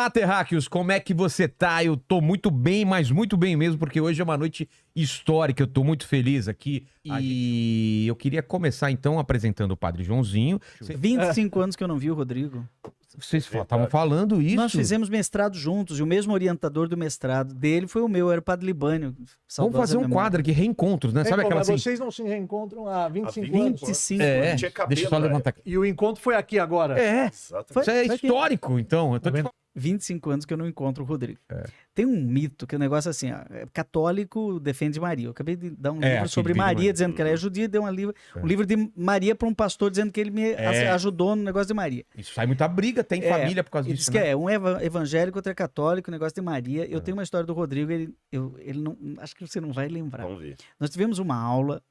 Olá, terráqueos, como é que você tá? Eu tô muito bem, mas muito bem mesmo, porque hoje é uma noite histórica, eu tô muito feliz aqui. E eu queria começar, então, apresentando o Padre Joãozinho. 25 anos que eu não vi o Rodrigo. Vocês estavam falando isso? Nós fizemos mestrado juntos, e o mesmo orientador do mestrado dele foi o meu, era o Padre Libânio. Vamos fazer um quadro aqui, reencontros, né? Sabe aquela Mas assim? vocês não se reencontram há 25 anos. 25 É, anos. deixa eu só levantar aqui. E o encontro foi aqui agora. É, Foi- isso é foi aqui. histórico, então. Eu tô Tá vendo? 25 anos que eu não encontro o Rodrigo. É. Tem um mito, que é um negócio assim, ó, católico defende Maria. Eu acabei de dar um livro aqui sobre defende Maria, Maria. dizendo que ela é judia, e dei um livro de Maria para um pastor, dizendo que ele me ajudou no negócio de Maria. Isso sai muita briga, tem família por causa Ele disso, diz que né? um evangélico, outro é católico, o negócio de Maria. Eu tenho uma história do Rodrigo, ele não, acho que você não vai lembrar. Vamos ver. Nós tivemos uma aula,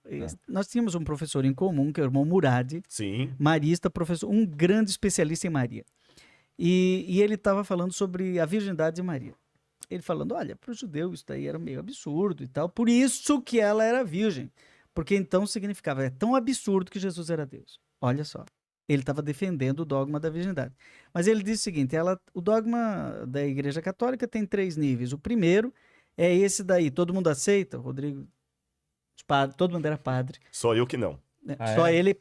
nós tínhamos um professor em comum, que é o irmão Murad, Sim. marista, professor, um grande especialista em Maria. E ele estava falando sobre a virgindade de Maria. Ele falando, olha, para o judeu isso daí era meio absurdo e tal, por isso que ela era virgem. Porque então significava, é tão absurdo que Jesus era Deus. Olha só. Ele estava defendendo o dogma da virgindade. Mas ele disse o seguinte, o dogma da Igreja Católica tem 3 níveis. O primeiro é esse daí, todo mundo aceita? O Rodrigo, todo mundo era padre. Só eu que não. Né? Ah, Só é? ele,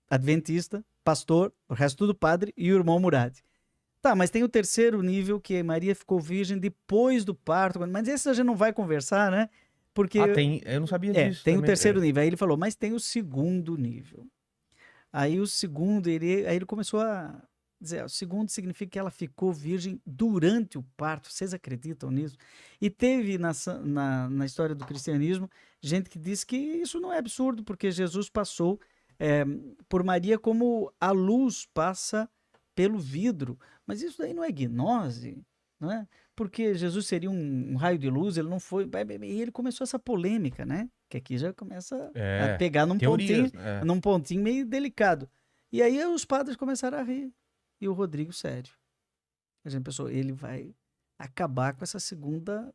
adventista, pastor, o resto tudo padre, e o irmão Murad. Tá, mas tem o terceiro nível, que Maria ficou virgem depois do parto, mas esse a gente não vai conversar, né? Porque Eu não sabia disso. tem o também. terceiro nível. Aí ele falou, mas tem o segundo nível. Aí o segundo, aí ele começou a dizer, o segundo significa que ela ficou virgem durante o parto. Vocês acreditam nisso? E teve na história do cristianismo gente que disse que isso não é absurdo, porque Jesus passou por Maria como a luz passa pelo vidro. Mas isso daí não é gnose, não é? Porque Jesus seria um raio de luz, ele não foi. E ele começou essa polêmica, né? Que aqui já começa a pegar teorias, num pontinho meio delicado. E aí os padres começaram a rir. E o Rodrigo, sério. A gente pensou, ele vai acabar com essa segunda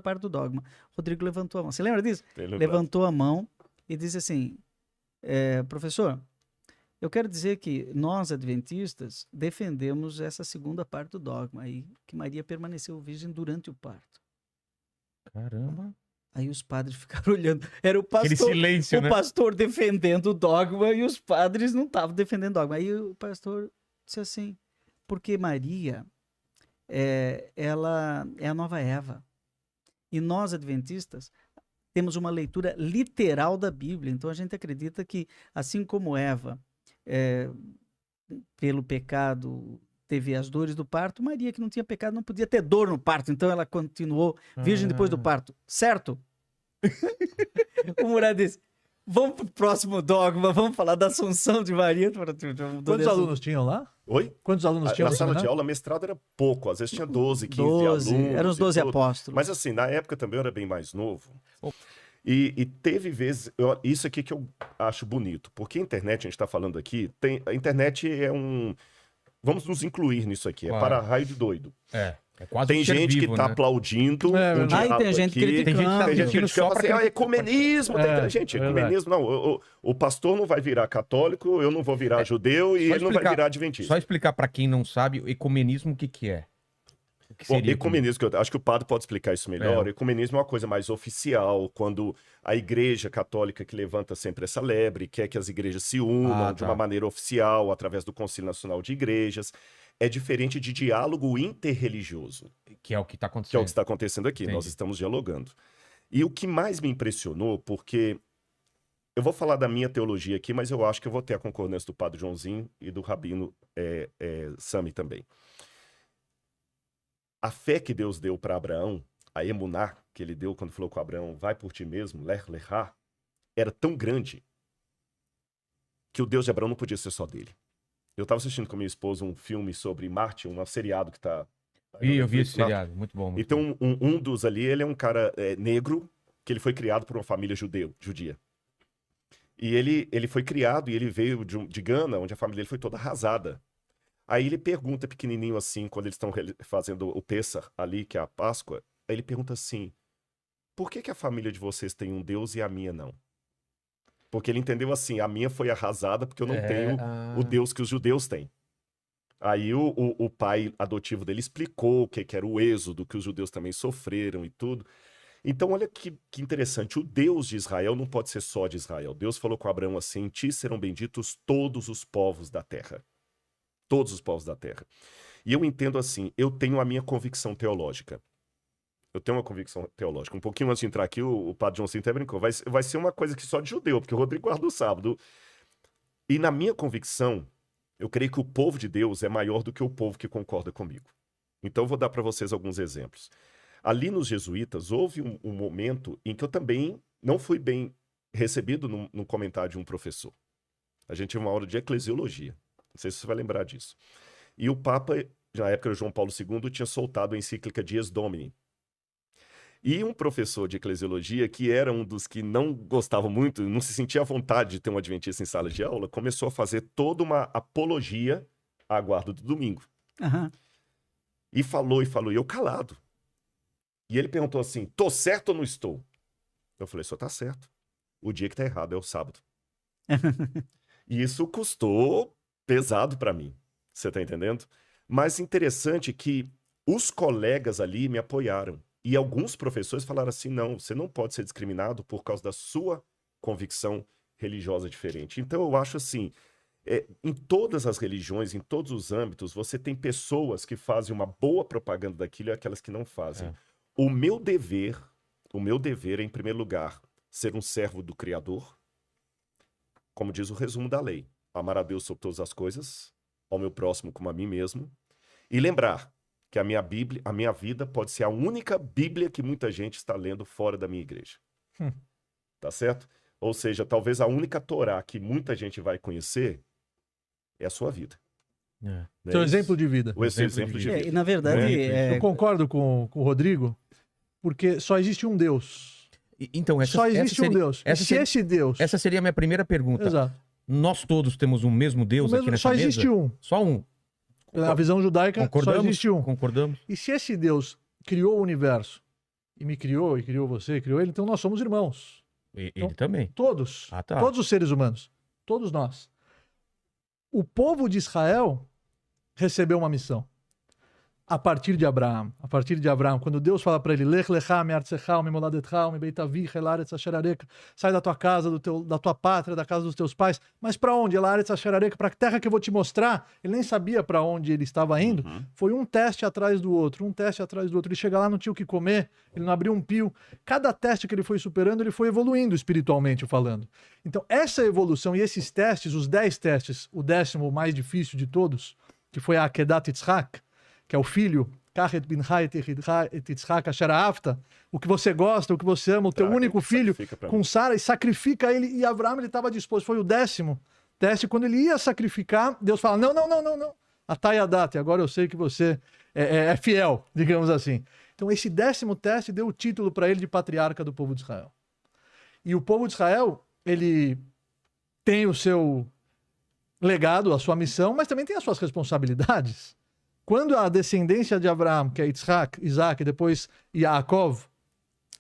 parte do dogma. O Rodrigo levantou a mão. Você lembra disso? Levantou a mão e disse assim, professor, eu quero dizer que nós, adventistas, defendemos essa segunda parte do dogma aí, que Maria permaneceu virgem durante o parto. Caramba. Aí os padres ficaram olhando. Era o Aquele pastor, silêncio, né? pastor defendendo o dogma e os padres não estavam defendendo o dogma. Aí o pastor disse assim, porque Maria, ela é a nova Eva. E nós, adventistas, temos uma leitura literal da Bíblia. Então a gente acredita que, assim como Eva, pelo pecado, teve as dores do parto, Maria, que não tinha pecado, não podia ter dor no parto. Então ela continuou virgem depois do parto. Certo? O Murad disse, vamos pro próximo dogma, vamos falar da Assunção de Maria. Quantos alunos tinham lá? Oi? Quantos alunos tinham Na no sala de seminário? aula, mestrado era pouco. Às vezes tinha 12, 15 12, alunos. eram os e 12 tudo. apóstolos. Mas assim, na época também eu era bem mais novo. E teve vezes... isso aqui que eu acho bonito. Porque a internet, a gente está falando aqui, a internet é um... Vamos nos incluir nisso aqui. Claro. É para raio de doido. É quase Tem um ser gente vivo, que tá né? aplaudindo. É, um verdade. diabo Tem gente aqui, criticando. Tem gente que tá Tem gente assistindo criticando, só pra assim, ecumenismo. É, Gente, verdade. ecumenismo, não. O pastor não vai virar católico, eu não vou virar judeu e Só ele não vai explicar- virar adventista. Só explicar pra quem não sabe, o ecumenismo, o que que é? O que Bom, seria ecumenismo, que eu acho que o padre pode explicar isso melhor. Ecumenismo é uma coisa mais oficial, quando a igreja católica que levanta sempre essa lebre, quer que as igrejas se unam de uma maneira oficial, através do Concílio Nacional de Igrejas. É diferente de diálogo interreligioso, Que é o que tá que é o acontecendo. que está acontecendo aqui. Entendi. Nós estamos dialogando. E o que mais me impressionou, porque eu vou falar da minha teologia aqui, mas eu acho que eu vou ter a concordância do padre Joãozinho e do rabino Sami também. A fé que Deus deu para Abraão, a emuná que ele deu quando falou com Abraão, vai por ti mesmo, lech lechá, era tão grande que o Deus de Abraão não podia ser só dele. Eu estava assistindo com minha esposa um filme sobre Marte, um seriado que está... Eu vi esse seriado, muito bom. Muito Então, bom. um dos ali, ele é um cara negro, que ele foi criado por uma família judia. E ele foi criado e ele veio de Gana, onde a família dele foi toda arrasada. Aí ele pergunta pequenininho assim, quando eles estão fazendo o Pessah ali, que é a Páscoa, aí ele pergunta assim, por que a família de vocês tem um Deus e a minha não? Porque ele entendeu assim, a minha foi arrasada porque eu não tenho o Deus que os judeus têm. Aí o pai adotivo dele explicou o que era o êxodo, que os judeus também sofreram e tudo. Então, olha que interessante. O Deus de Israel não pode ser só de Israel. Deus falou com Abraão assim: em ti serão benditos todos os povos da terra. Todos os povos da terra. E eu entendo assim, eu tenho a minha convicção teológica. Eu tenho uma convicção teológica. Um pouquinho antes de entrar aqui, o padre João até brincou. Vai ser uma coisa que só de judeu, porque o Rodrigo guarda o sábado. E na minha convicção, eu creio que o povo de Deus é maior do que o povo que concorda comigo. Então, eu vou dar para vocês alguns exemplos. Ali nos jesuítas, houve um momento em que eu também não fui bem recebido no comentário de um professor. A gente tinha uma aula de eclesiologia. Não sei se você vai lembrar disso. E o Papa, na época do João Paulo II, tinha soltado a encíclica Dies Domini. E um professor de eclesiologia, que era um dos que não gostava muito, não se sentia à vontade de ter um adventista em sala de aula, começou a fazer toda uma apologia à guarda do domingo. Uhum. E falou, e eu calado. E ele perguntou assim: tô certo ou não estou? Eu falei: só tá certo. O dia que tá errado é o sábado. E isso custou pesado para mim. Você tá entendendo? Mas interessante que os colegas ali me apoiaram. E alguns professores falaram assim: não, você não pode ser discriminado por causa da sua convicção religiosa diferente. Então eu acho assim, em todas as religiões, em todos os âmbitos, você tem pessoas que fazem uma boa propaganda daquilo e aquelas que não fazem. O meu dever é, em primeiro lugar, ser um servo do Criador, como diz o resumo da lei: amar a Deus sobre todas as coisas, ao meu próximo como a mim mesmo, e lembrar que a minha vida pode ser a única Bíblia que muita gente está lendo fora da minha igreja. Tá certo? Ou seja, talvez a única Torá que muita gente vai conhecer é a sua vida. Seu exemplo de vida. O exemplo de vida. E na verdade... Eu concordo com o Rodrigo, porque só existe um Deus. Então, só existe um Deus. Esse Deus... Essa seria a minha primeira pergunta. Exato. Nós todos temos um mesmo Deus aqui nessa mesa? Só existe um. Só um. Na visão judaica, só existe um. Concordamos. E se esse Deus criou o universo, e me criou, e criou você, e criou ele, então nós somos irmãos. Ele então, também. Todos. Ah, tá. Todos os seres humanos. Todos nós. O povo de Israel recebeu uma missão. A partir de Abraão, quando Deus fala para ele: Lech lecha me'artzecha me'moladecha me'beit avicha el haaretz asher areka, sai da tua casa, da tua pátria, da casa dos teus pais. Mas para onde? El haaretz asher areka, para a terra que eu vou te mostrar. Ele nem sabia para onde ele estava indo. Foi um teste atrás do outro, Ele chega lá, não tinha o que comer, ele não abriu um pio. Cada teste que ele foi superando, ele foi evoluindo espiritualmente falando. Então, essa evolução e esses testes, os 10 testes, o 10º, o mais difícil de todos, que foi a Akedat Yitzhak, que é o filho, o que você gosta, o que você ama, o teu único filho, com Sara, e sacrifica ele. E Abraão, ele estava disposto. Foi o 10º teste. Quando ele ia sacrificar, Deus fala: não. Atayadat, agora eu sei que você é fiel, digamos assim. Então, esse 10º teste deu o título para ele de patriarca do povo de Israel. E o povo de Israel, ele tem o seu legado, a sua missão, mas também tem as suas responsabilidades. Quando a descendência de Abraão, que é Isaac, depois Yaakov,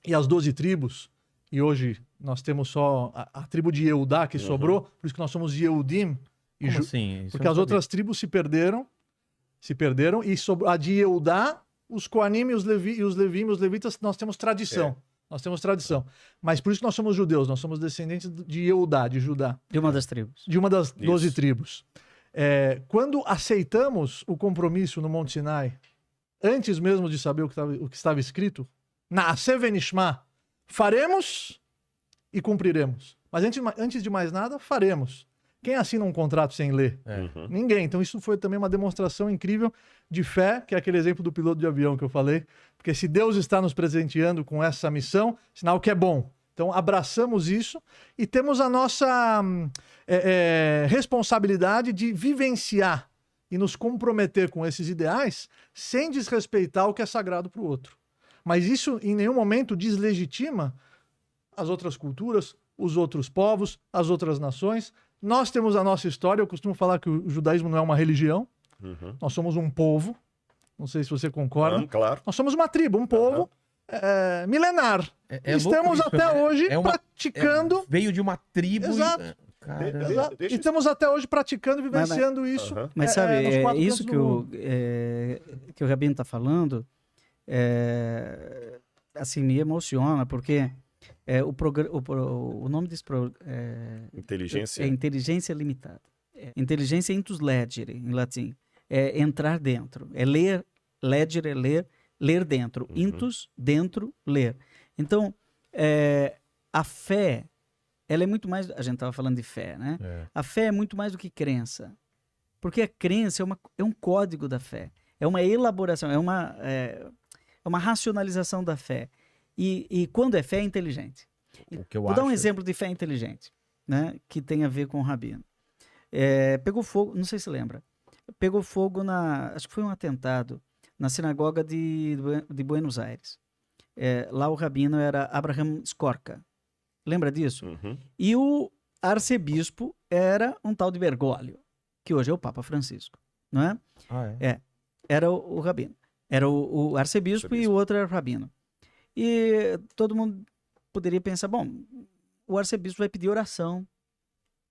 e as 12 tribos, e hoje nós temos só a tribo de Yehudá que sobrou, por isso que nós somos Yehudim. Como assim? Porque as outras tribos se perderam, e sobre a de Yehudá, os Koanim e os levitas, nós temos tradição. Nós temos tradição. Mas por isso que nós somos judeus, nós somos descendentes de Yehudá, de Judá. De uma das tribos. De uma das 12 tribos. Quando aceitamos o compromisso no Monte Sinai, antes mesmo de saber o que estava escrito, Na'aseh venishma, faremos e cumpriremos. Mas antes de mais nada, faremos. Quem assina um contrato sem ler? Ninguém. Então isso foi também uma demonstração incrível de fé, que é aquele exemplo do piloto de avião que eu falei. Porque se Deus está nos presenteando com essa missão, sinal que é bom. Então, abraçamos isso e temos a nossa responsabilidade de vivenciar e nos comprometer com esses ideais sem desrespeitar o que é sagrado para o outro. Mas isso, em nenhum momento, deslegitima as outras culturas, os outros povos, as outras nações. Nós temos a nossa história. Eu costumo falar que o judaísmo não é uma religião. Nós somos um povo. Não sei se você concorda. Claro. Nós somos uma tribo, um povo. Milenar. Estamos até hoje praticando. Veio de uma tribo. Exato. Caramba. E estamos até hoje praticando e vivenciando isso. Mas sabe, nos quatro isso cantos que o Rabino está falando, assim, me emociona, porque o nome desse programa Inteligência. é Inteligência Limitada. Inteligência intus legere, em latim. É entrar dentro. É ler, legere é ler dentro. Intus, dentro, ler. Então, a fé, ela é muito mais... A gente estava falando de fé, né? A fé é muito mais do que crença. Porque a crença é um código da fé. É uma elaboração, é uma racionalização da fé. E quando é fé, é inteligente. Vou dar um exemplo de fé inteligente, né? Que tem a ver com o Rabino. Pegou fogo, não sei se lembra, pegou fogo acho que foi um atentado, na sinagoga de Buenos Aires. Lá o Rabino era Abraham Skorka. Lembra disso? E o arcebispo era um tal de Bergoglio, que hoje é o Papa Francisco, não é? Era o Rabino. Era o arcebispo e o outro era o Rabino. E todo mundo poderia pensar, bom, o arcebispo vai pedir oração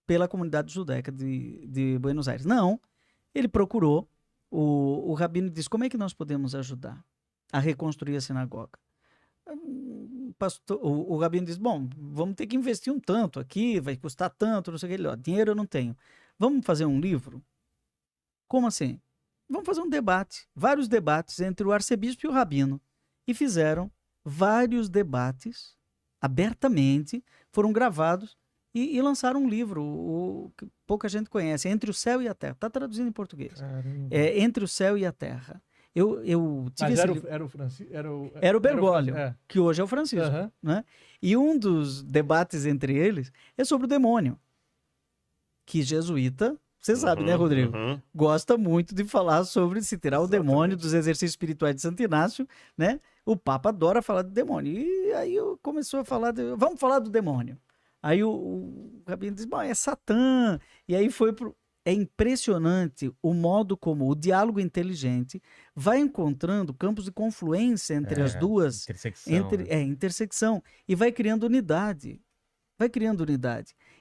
pela comunidade judaica de Buenos Aires. Não, ele procurou, o Rabino disse, como é que nós podemos ajudar a reconstruir a sinagoga? O Rabino disse, bom, vamos ter que investir um tanto aqui, vai custar tanto, não sei o que. Dinheiro eu não tenho. Vamos fazer um livro? Como assim? Vamos fazer um debate, vários debates entre o arcebispo e o Rabino. E fizeram vários debates abertamente, foram gravados e lançaram um livro, que pouca gente conhece, Entre o Céu e a Terra. Está traduzindo em português. Entre o Céu e a Terra. Eu tive era o Bergoglio, que hoje é o Francisco. Né? E um dos debates entre eles é sobre o demônio. Que jesuíta, você sabe, né, Rodrigo? Gosta muito de falar sobre se tirar o demônio dos exercícios espirituais de Santo Inácio, né? O Papa adora falar de demônio. E aí começou a falar, vamos falar do demônio. Aí o Rabino diz, bom, é Satã. E aí foi pro... É impressionante o modo como o diálogo inteligente vai encontrando campos de confluência entre as duas. Intersecção. E vai criando unidade.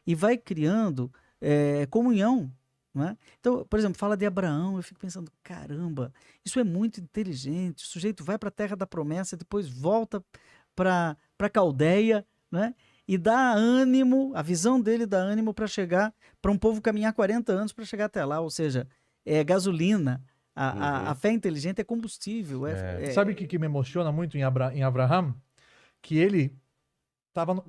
E vai criando comunhão. Não é? Então, por exemplo, fala de Abraão, eu fico pensando, caramba, isso é muito inteligente. O sujeito vai para a terra da promessa, depois volta para a Caldeia, né? E dá ânimo, a visão dele dá ânimo para chegar, para um povo caminhar 40 anos para chegar até lá, ou seja, é gasolina, a fé inteligente é combustível. Sabe o que me emociona muito em Abraham? Que ele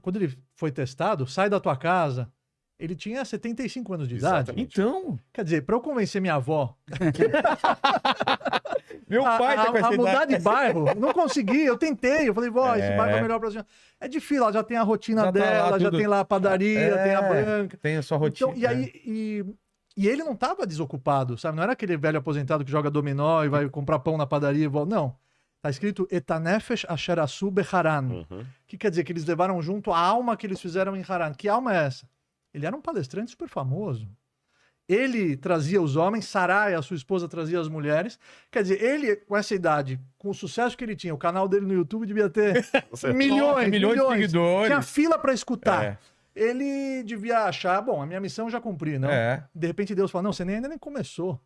quando ele foi testado, sai da tua casa, ele tinha 75 anos de idade. Então, quer dizer, para eu convencer minha avó meu pai tá com essa a mudar idade. de bairro, não consegui, eu tentei, eu falei, vó, esse bairro é melhor pra senhora. É difícil, ela já tem a rotina dela, já tem lá a padaria, tem a banca. Tem a sua rotina. Então, e ele não tava desocupado, sabe? Não era aquele velho aposentado que joga dominó e vai comprar pão na padaria e volta. Não. Tá escrito Etanefesh Asher Asu Beharan. Que quer dizer que eles levaram junto a alma que eles fizeram em Haran. Que alma é essa? Ele era um palestrante super famoso. Ele trazia os homens, Sarai, a sua esposa, trazia as mulheres. Quer dizer, ele, com essa idade, com o sucesso que ele tinha, o canal dele no YouTube devia ter milhões de seguidores. Tinha fila para escutar. Ele devia achar, bom, a minha missão eu já cumpri, não? De repente Deus fala, não, você ainda nem começou.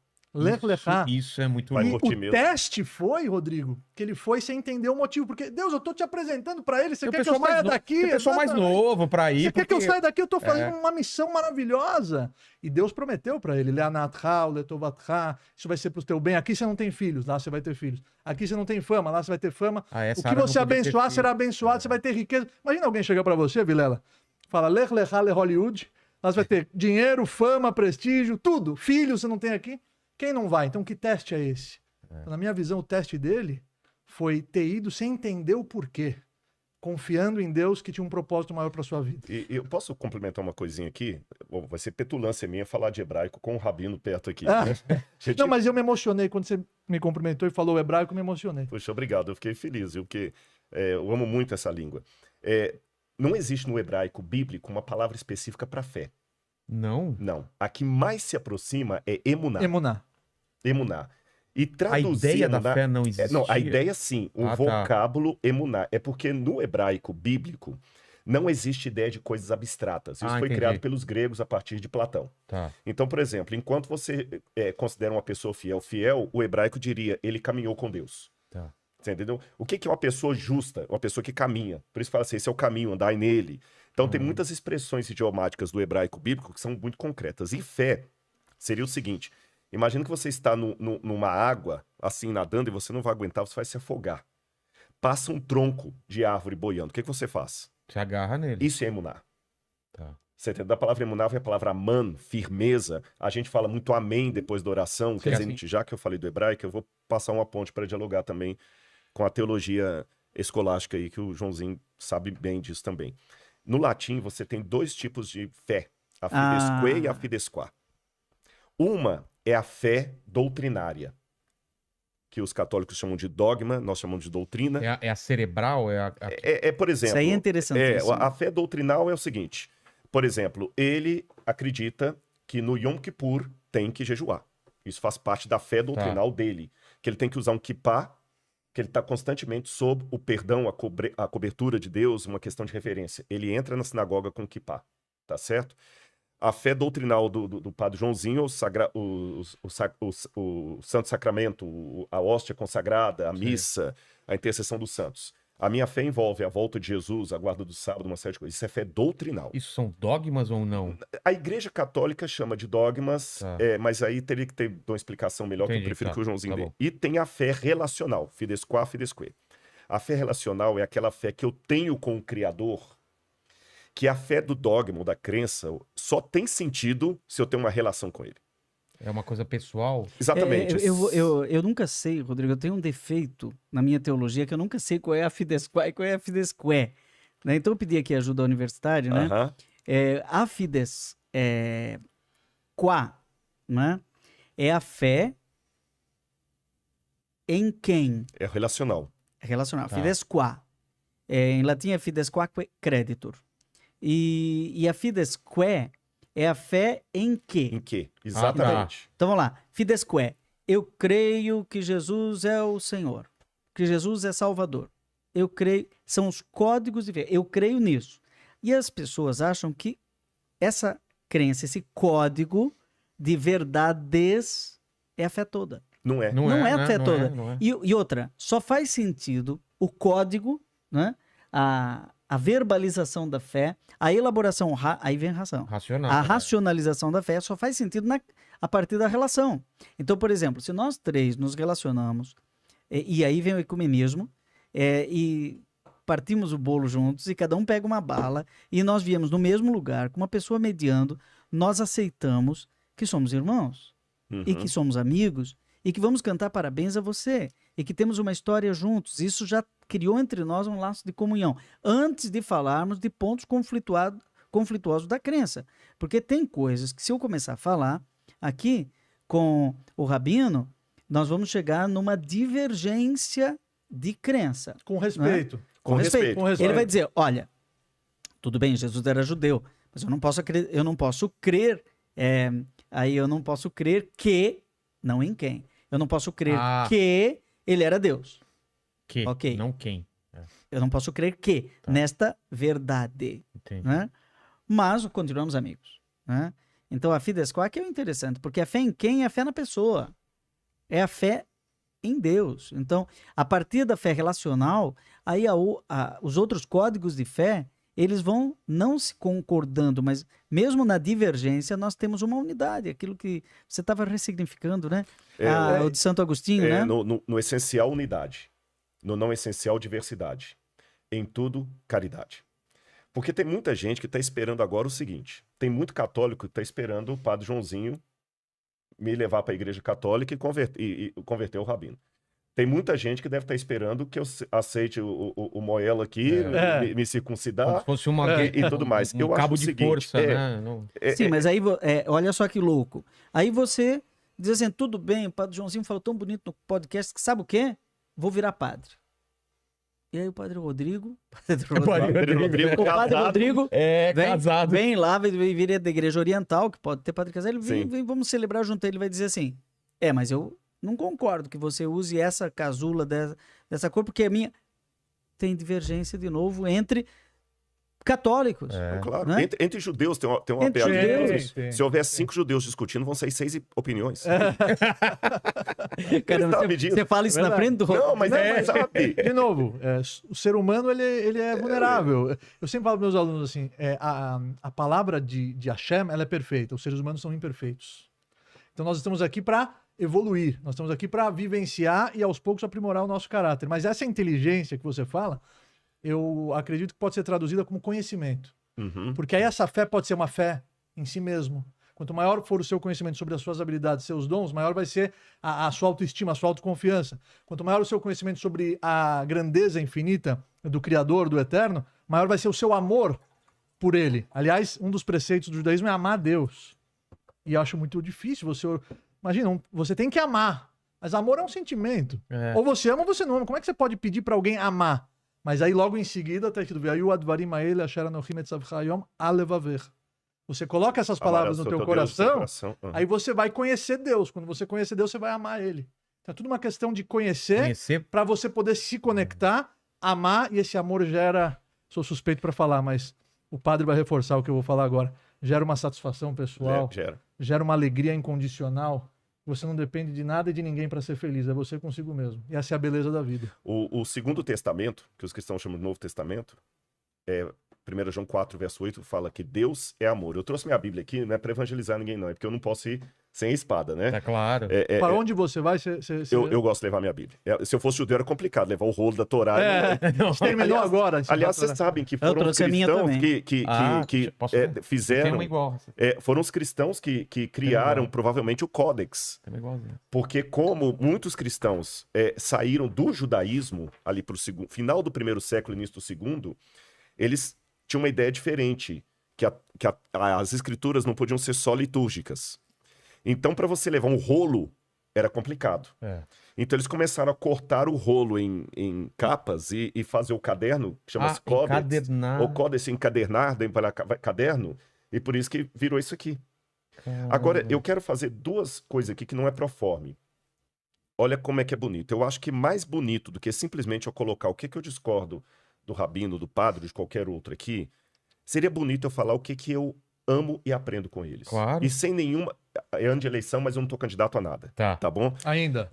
Isso é muito bom. O teste foi, Rodrigo, que ele foi sem entender o motivo. Porque, Deus, eu tô te apresentando pra ele, você quer que eu saia daqui? Tem pessoal mais novo pra ir. Você quer que eu saia daqui? Eu tô fazendo uma missão maravilhosa. E Deus prometeu pra ele, Leanatha, Letovatha, isso vai ser pro teu bem. Aqui você não tem filhos, lá você vai ter filhos. Aqui você não tem fama, lá você vai ter fama. O que você abençoar será abençoado, você vai ter riqueza. Imagina alguém chegar pra você, Vilela, fala, Lech Lecha Le Hollywood, lá você vai ter dinheiro, fama, prestígio, tudo. Filhos você não tem aqui. Quem não vai? Então, que teste é esse? Na minha visão, o teste dele foi ter ido sem entender o porquê, confiando em Deus que tinha um propósito maior para sua vida. E eu posso complementar uma coisinha aqui? Bom, vai ser petulância minha falar de hebraico com o Rabino perto aqui. Né? Não, mas eu me emocionei quando você me cumprimentou e falou hebraico, eu me emocionei. Poxa, obrigado. Eu fiquei feliz, viu? Porque eu amo muito essa língua. Não existe no hebraico bíblico uma palavra específica para fé. Não? Não. A que mais se aproxima é emuná. Emuná. E traduzindo, a ideia da fé não existia? Não, a ideia sim. O vocábulo emuná. É porque no hebraico bíblico Não existe ideia de coisas abstratas. Isso foi entendi. criado pelos gregos a partir de Platão. Tá. Então, por exemplo, enquanto você considera uma pessoa fiel, o hebraico diria, ele caminhou com Deus. Tá. Você entendeu? O que é uma pessoa justa? Uma pessoa que caminha. Por isso fala assim, esse é o caminho, andai nele. Então tem muitas expressões idiomáticas do hebraico bíblico que são muito concretas. E fé seria o seguinte, imagina que você está numa água, assim, nadando, e você não vai aguentar, você vai se afogar. Passa um tronco de árvore boiando. O que você faz? Você agarra nele. Isso é emuná. Tá. Você entendeu? Da palavra emuná vem a palavra aman, firmeza. A gente fala muito amém depois da oração. Quer dizer, já que eu falei do hebraico, eu vou passar uma ponte para dialogar também com a teologia escolástica aí, que o Joãozinho sabe bem disso também. No latim, você tem 2 tipos de fé. A fidesque e a fidesquá. Uma é a fé doutrinária, que os católicos chamam de dogma, nós chamamos de doutrina. É a cerebral? Por exemplo... Isso aí é interessante. A fé doutrinal é o seguinte. Por exemplo, ele acredita que no Yom Kippur tem que jejuar. Isso faz parte da fé doutrinal dele. Que ele tem que usar um kippá, que ele está constantemente sob o perdão, a cobertura de Deus, uma questão de referência. Ele entra na sinagoga com kippá, tá certo? A fé doutrinal do padre Joãozinho, o Santo Sacramento, a hóstia consagrada, a missa, a intercessão dos santos. A minha fé envolve a volta de Jesus, a guarda do sábado, uma série de coisas. Isso é fé doutrinal. Isso são dogmas ou não? A Igreja Católica chama de dogmas, mas aí teria que ter uma explicação melhor, que eu prefiro que o Joãozinho dê. E tem a fé relacional, fidesquá, fidesque. A fé relacional é aquela fé que eu tenho com o Criador, que a fé do dogma, ou da crença, só tem sentido se eu tenho uma relação com ele. É uma coisa pessoal? Exatamente. Eu nunca sei, Rodrigo, eu tenho um defeito na minha teologia que eu nunca sei qual é a fidesquá e qual é a fidesque. Né? Então eu pedi aqui ajuda universitária, né? A fidesquá, né? É a fé em quem? É relacional. É relacional. Fidesquá. Em latim é fidesquaque creditur. E a fidesque é a fé em quê? Em quê? Exatamente. Então vamos lá. Fidesque. Eu creio que Jesus é o Senhor. Que Jesus é Salvador. Eu creio. São os códigos de fé. Eu creio nisso. E as pessoas acham que essa crença, esse código de verdades é a fé toda. Não é. Não é a fé toda. E outra, só faz sentido o código, né? A verbalização da fé, a elaboração, aí vem a razão. Racional. A racionalização da fé só faz sentido a partir da relação. Então, por exemplo, se nós 3 nos relacionamos, e aí vem o ecumenismo, e partimos o bolo juntos, e cada um pega uma bala, e nós viemos no mesmo lugar, com uma pessoa mediando, nós aceitamos que somos irmãos, e que somos amigos, e que vamos cantar parabéns a você, e que temos uma história juntos. Isso já criou entre nós um laço de comunhão, antes de falarmos de pontos conflituosos da crença. Porque tem coisas que, se eu começar a falar aqui com o Rabino, nós vamos chegar numa divergência de crença. Com respeito. Né? Com respeito. Com respeito. Ele vai dizer, olha, tudo bem, Jesus era judeu, mas eu não posso crer que, não em quem, eu não posso crer que ele era Deus. Que, ok. Não quem. Eu não posso crer que, nesta verdade. Entendi. Né? Mas continuamos amigos. Né? Então a fidesquá que é interessante, porque a fé em quem é a fé na pessoa. É a fé em Deus. Então, a partir da fé relacional, aí os outros códigos de fé, eles vão não se concordando, mas mesmo na divergência, nós temos uma unidade. Aquilo que você estava ressignificando, né? O de Santo Agostinho, né? No essencial, unidade. No não essencial, diversidade. Em tudo, caridade. Porque tem muita gente que está esperando agora o seguinte. Tem muito católico que está esperando o padre Joãozinho me levar para a igreja católica e converter o rabino. Tem muita gente que deve estar esperando que eu aceite o Moela aqui, me circuncidar. Como se fosse e tudo mais. Um cabo de força, né? Sim, mas aí, olha só que louco. Aí você diz assim, tudo bem, o padre Joãozinho falou tão bonito no podcast que sabe o quê? Vou virar padre. E aí o padre Rodrigo... O padre Rodrigo casado. Vem lá, vira da igreja oriental, que pode ter padre casado, ele vem, vamos celebrar junto. Ele vai dizer assim, mas eu não concordo que você use essa casula dessa cor, porque a minha... Tem divergência, de novo, entre católicos. Claro. Né? Entre judeus tem uma Entre piada. judeus. Se houver 5 judeus discutindo, vão sair 6 opiniões. Caramba, você fala isso na frente do Não, mas sabe. De novo, o ser humano ele é vulnerável. Eu sempre falo para meus alunos assim, a palavra de Hashem, ela é perfeita, os seres humanos são imperfeitos. Então nós estamos aqui para evoluir, nós estamos aqui para vivenciar e aos poucos aprimorar o nosso caráter. Mas essa inteligência que você fala, eu acredito que pode ser traduzida como conhecimento. Porque aí essa fé pode ser uma fé em si mesmo. Quanto maior for o seu conhecimento sobre as suas habilidades, seus dons, maior vai ser a sua autoestima, a sua autoconfiança. Quanto maior o seu conhecimento sobre a grandeza infinita do Criador, do Eterno, maior vai ser o seu amor por Ele. Aliás, um dos preceitos do judaísmo é amar a Deus. E eu acho muito difícil você... Imagina, você tem que amar, mas amor é um sentimento. Ou você ama ou você não ama. Como é que você pode pedir para alguém amar? Mas aí logo em seguida está escrito: você coloca essas palavras no teu coração, aí você vai conhecer Deus. Quando você conhecer Deus, você vai amar Ele. Então é tudo uma questão de conhecer para você poder se conectar, amar, e esse amor gera... Sou suspeito para falar, mas o padre vai reforçar o que eu vou falar agora. Gera uma satisfação pessoal, gera uma alegria incondicional. Você não depende de nada e de ninguém para ser feliz, é você consigo mesmo. E essa é a beleza da vida. O Segundo Testamento, que os cristãos chamam de Novo Testamento, 1 João 4, verso 8, fala que Deus é amor. Eu trouxe minha Bíblia aqui, não é para evangelizar ninguém, não. É porque eu não posso ir sem a espada, né? É claro. Para onde você vai? Eu gosto de levar minha Bíblia. Se eu fosse judeu, era complicado levar o rolo da Torá. Terminou agora. Aliás, vocês sabem que foram os cristãos que fizeram... foram os cristãos que criaram, provavelmente, o Códex. Porque como muitos cristãos saíram do judaísmo, ali para o final do 1º século, início do 2º, eles tinha uma ideia diferente, que as escrituras não podiam ser só litúrgicas. Então, para você levar um rolo, era complicado. Então, eles começaram a cortar o rolo em capas e fazer o caderno, que chama-se Códex, ou Códex encadernado em caderno, e por isso que virou isso aqui. Agora, eu quero fazer 2 coisas aqui que não é proforme. Olha como é que é bonito. Eu acho que mais bonito do que simplesmente eu colocar o que eu discordo do rabino, do padre, de qualquer outro aqui, seria bonito eu falar o que eu amo e aprendo com eles. Claro. E sem nenhuma... É ano de eleição, mas eu não tô candidato a nada. Tá bom? Ainda,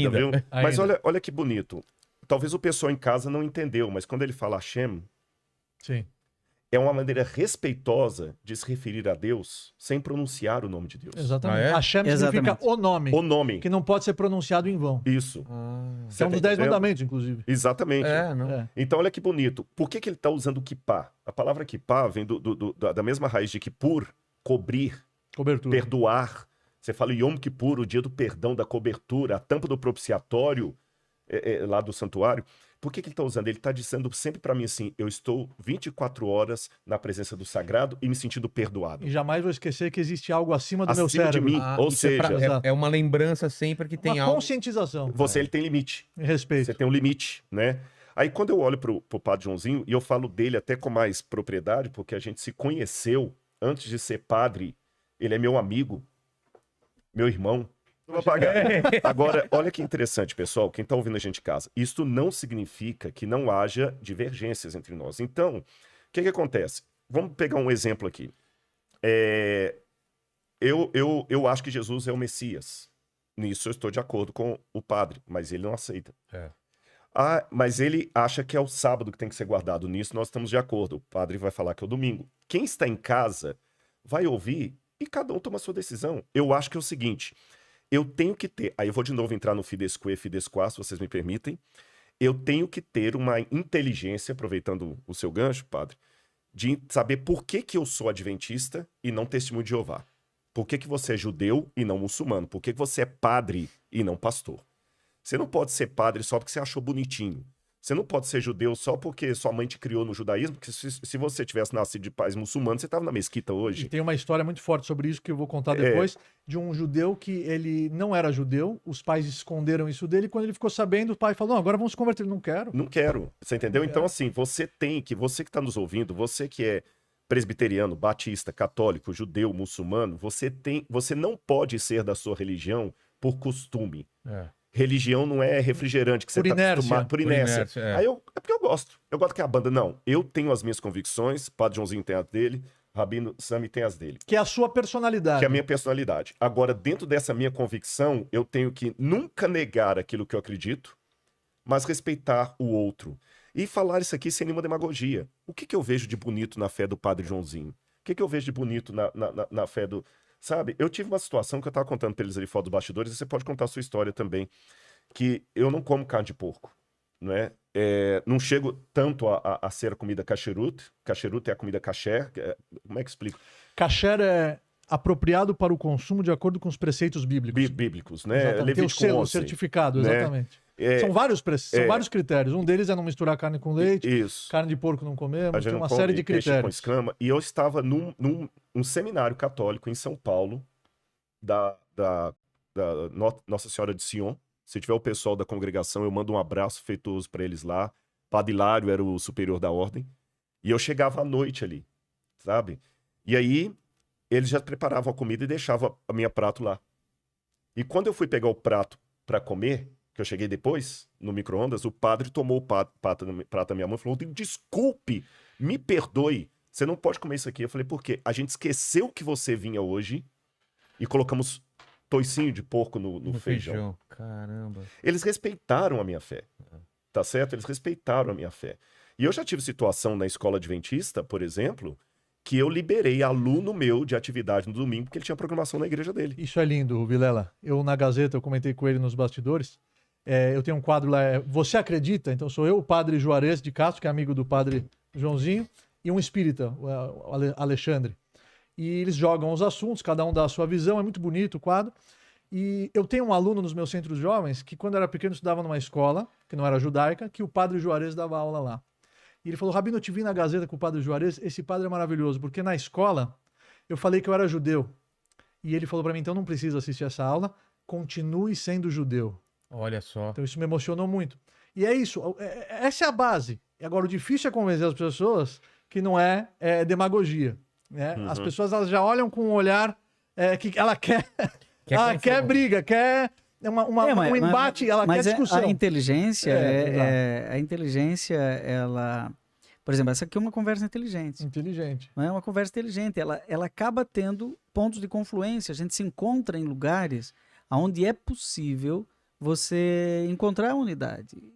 viu? Mas olha que bonito. Talvez o pessoal em casa não entendeu, mas quando ele fala Hashem, sim, é uma maneira respeitosa de se referir a Deus sem pronunciar o nome de Deus. Exatamente. Hashem significa o nome. O nome. Que não pode ser pronunciado em vão. Isso. É um dos 10 mandamentos, inclusive. Exatamente. Então, olha que bonito. Por que ele está usando kippah? A palavra kippah vem da mesma raiz de kippur, cobrir, cobertura, perdoar. Você fala Yom Kippur, o dia do perdão, da cobertura, a tampa do propiciatório lá do santuário. Por que ele está usando? Ele está dizendo sempre para mim assim: eu estou 24 horas na presença do sagrado e me sentindo perdoado. E jamais vou esquecer que existe algo acima do meu cérebro. De mim. Ou seja, é uma lembrança sempre que tem algo. Uma conscientização. Ele tem limite. Respeito. Você tem um limite, né? Aí quando eu olho pro padre Joãozinho, e eu falo dele até com mais propriedade, porque a gente se conheceu antes de ser padre, ele é meu amigo, meu irmão. Agora, olha que interessante, pessoal, quem está ouvindo a gente em casa. Isso não significa que não haja divergências entre nós. Então, o que acontece? Vamos pegar um exemplo aqui. Eu acho que Jesus é o Messias. Nisso eu estou de acordo com o padre, mas ele não aceita. Mas ele acha que é o sábado que tem que ser guardado. Nisso nós estamos de acordo. O padre vai falar que é o domingo. Quem está em casa vai ouvir e cada um toma a sua decisão. Eu acho que é o seguinte... Eu tenho que ter... Aí eu vou de novo entrar no Fidesque, Fidesquá, se vocês me permitem. Eu tenho que ter uma inteligência, aproveitando o seu gancho, padre, de saber por que eu sou adventista e não testemunho de Jeová. Por que você é judeu e não muçulmano? Por que você é padre e não pastor? Você não pode ser padre só porque você achou bonitinho. Você não pode ser judeu só porque sua mãe te criou no judaísmo, porque se você tivesse nascido de pais muçulmanos, você estava na mesquita hoje. E tem uma história muito forte sobre isso que eu vou contar depois, de um judeu que ele não era judeu, os pais esconderam isso dele, e quando ele ficou sabendo, o pai falou: não, agora vamos se converter. Não quero. Não quero. Você entendeu? Então, assim, você que está nos ouvindo, você que é presbiteriano, batista, católico, judeu, muçulmano, você não pode ser da sua religião por costume. religião não é refrigerante, que você Por tá inércia. acostumado por inércia. inércia, é. Aí é porque eu gosto. Eu gosto que a banda, não, eu tenho as minhas convicções, Padre Joãozinho tem as dele, Rabino Sami tem as dele. Que é a sua personalidade. Que é a minha personalidade. Agora, dentro dessa minha convicção, eu tenho que nunca negar aquilo que eu acredito, mas respeitar o outro. E falar isso aqui sem nenhuma demagogia. O que eu vejo de bonito na fé do Padre Joãozinho? O que eu vejo de bonito na fé do... Sabe, eu tive uma situação que eu estava contando para eles ali fora dos bastidores, e você pode contar a sua história também, que eu não como carne de porco, não é? Não chego tanto a ser a comida kasherut. Kasherut é a comida kasher. Como é que explico? Kasher é apropriado para o consumo de acordo com os preceitos bíblicos. Bíblicos, né? Exatamente. Tem o Levítico selo, o 11, certificado, né? exatamente. São vários critérios. Um deles é não misturar carne com leite, Isso. carne de porco não comemos, A gente tem não uma come série de peixe com critérios. escama. E eu estava num seminário católico em São Paulo, da Nossa Senhora de Sion. Se tiver o pessoal da congregação, eu mando um abraço feitoso para eles lá. Padre Hilário era o superior da ordem. E eu chegava à noite ali, sabe? E aí, eles já preparavam a comida e deixavam a minha prato lá. E quando eu fui pegar o prato para comer, que eu cheguei depois, no micro-ondas, o padre tomou o prato da minha mão e falou: desculpe, me perdoe, você não pode comer isso aqui. Eu falei: por quê? A gente esqueceu que você vinha hoje e colocamos toicinho de porco no feijão. Caramba. Eles respeitaram a minha fé, tá certo? Eles respeitaram a minha fé. E eu já tive situação na escola adventista, por exemplo, que eu liberei aluno meu de atividade no domingo porque ele tinha programação na igreja dele. Isso é lindo, Vilela. Eu, na Gazeta, eu comentei com ele nos bastidores. Eu tenho um quadro lá, Você Acredita? Então sou eu, o padre Juarez de Castro, que é amigo do padre Joãozinho, e um espírita, o Alexandre. E eles jogam os assuntos, cada um dá a sua visão, é muito bonito o quadro. E eu tenho um aluno nos meus centros jovens que, quando era pequeno, estudava numa escola, que não era judaica, que o padre Juarez dava aula lá. E ele falou: Rabino, eu te vi na Gazeta com o padre Juarez, esse padre é maravilhoso, porque na escola eu falei que eu era judeu. E ele falou para mim: então não precisa assistir essa aula, continue sendo judeu. Olha só. Então isso me emocionou muito. E é isso, essa é a base. E agora o difícil é convencer as pessoas que não é demagogia. Né? As pessoas elas já olham com um olhar que ela quer... ela quer briga, quer um embate, ela quer discussão. A inteligência, a inteligência, ela... Por exemplo, essa aqui é uma conversa inteligente. Inteligente. Não é uma conversa inteligente. Ela acaba tendo pontos de confluência. A gente se encontra em lugares onde é possível você encontrar a unidade.